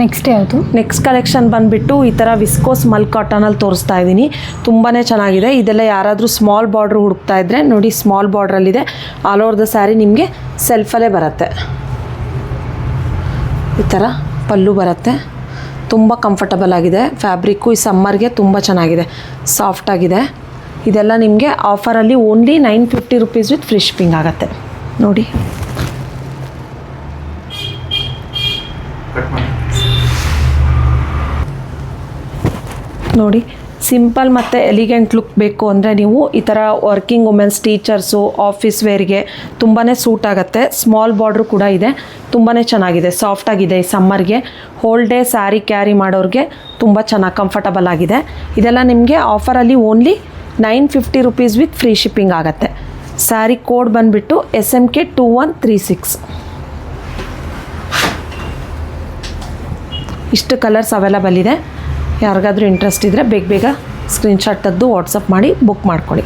Next ಯಾವುದು? Next collection ಬಂದುಬಿಟ್ಟು ಈ ಥರ ವಿಸ್ಕೋಸ್ ಮಲ್ ಕಾಟನಲ್ಲಿ ತೋರಿಸ್ತಾ ಇದ್ದೀನಿ. ತುಂಬಾ ಚೆನ್ನಾಗಿದೆ. ಇದೆಲ್ಲ ಯಾರಾದರೂ ಸ್ಮಾಲ್ ಬಾರ್ಡ್ರ್ ಹುಡುಕ್ತಾ ಇದ್ದರೆ ನೋಡಿ, ಸ್ಮಾಲ್ ಬಾರ್ಡ್ರಲ್ಲಿದೆ. ಆಲ್ ಓವರ್ ದ ಸ್ಯಾರಿ ನಿಮಗೆ ಸೆಲ್ಫಲ್ಲೇ ಬರುತ್ತೆ. ಈ ಥರ ಪಲ್ಲು ಬರುತ್ತೆ. ತುಂಬ ಕಂಫರ್ಟಬಲ್ ಆಗಿದೆ. ಫ್ಯಾಬ್ರಿಕ್ಕು ಈ ಸಮ್ಮರ್ಗೆ ತುಂಬ ಚೆನ್ನಾಗಿದೆ, ಸಾಫ್ಟಾಗಿದೆ. ಇದೆಲ್ಲ ನಿಮಗೆ ಆಫರಲ್ಲಿ only 950 rupees with free shipping ಆಗುತ್ತೆ. ನೋಡಿ, ನೋಡಿ ಸಿಂಪಲ್ ಮತ್ತು ಎಲಿಗೆಂಟ್ ಲುಕ್ ಬೇಕು ಅಂದರೆ ನೀವು ಈ ಥರ ವರ್ಕಿಂಗ್ ವುಮೆನ್ಸ್, ಟೀಚರ್ಸು, ಆಫೀಸ್ ವೇರ್ಗೆ ತುಂಬಾ ಸೂಟ್ ಆಗುತ್ತೆ. ಸ್ಮಾಲ್ ಬಾರ್ಡ್ರು ಕೂಡ ಇದೆ. ತುಂಬಾ ಚೆನ್ನಾಗಿದೆ, ಸಾಫ್ಟಾಗಿದೆ. ಈ ಸಮ್ಮರ್ಗೆ ಹೋಲ್ ಡೇ ಸ್ಯಾರಿ ಕ್ಯಾರಿ ಮಾಡೋರಿಗೆ ತುಂಬ ಚೆನ್ನಾಗಿ ಕಂಫರ್ಟಬಲ್ ಆಗಿದೆ. ಇದೆಲ್ಲ ನಿಮಗೆ ಆಫರಲ್ಲಿ only 950 rupees with free shipping ಆಗುತ್ತೆ. ಸ್ಯಾರಿ ಕೋಡ್ ಬಂದುಬಿಟ್ಟು SMK 2136. ಇಷ್ಟು ಕಲರ್ಸ್ ಅವೈಲಬಲ್ ಇದೆ. ಯಾರಿಗಾದ್ರೂ ಇಂಟ್ರೆಸ್ಟ್ ಇದ್ದರೆ ಬೇಗ ಸ್ಕ್ರೀನ್ಶಾಟ್ ತೆಗೆದು ವಾಟ್ಸಪ್ ಮಾಡಿ ಬುಕ್ ಮಾಡ್ಕೊಳ್ಳಿ.